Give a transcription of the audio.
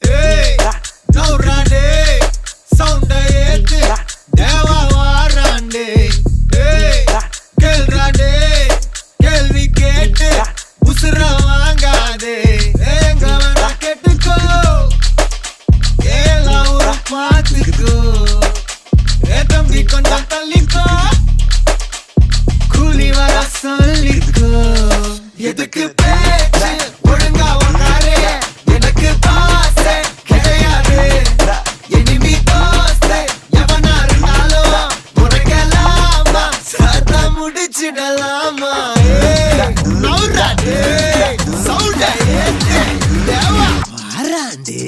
Hey, now rande, sound ஏத்து தேவா வாராண்டே. Hey, கேள்றாண்டே, கேள்வி கேட்டு உசுர வாங்காதே. எங்க வேணா கேட்டுக்கோ, எல்லாம் ஒரு பாத்துக்கோ. தம்பி கொஞ்சம் தள்ளிக்கோ, கூலி வர சொல்லிக்கோ. எதுக்கு பேச்சு ஒழுங்கா ஒன்றாரே, எனக்கு பாசே கிடையாது. எனிமி தோஸ்தே எவனா இருந்தாலும் உனக்கெல்லாமா சத்தா முடிச்சிடலாமா. நவுராண்டே, சவுண்டா ஏத்து தேவா வாராண்டே.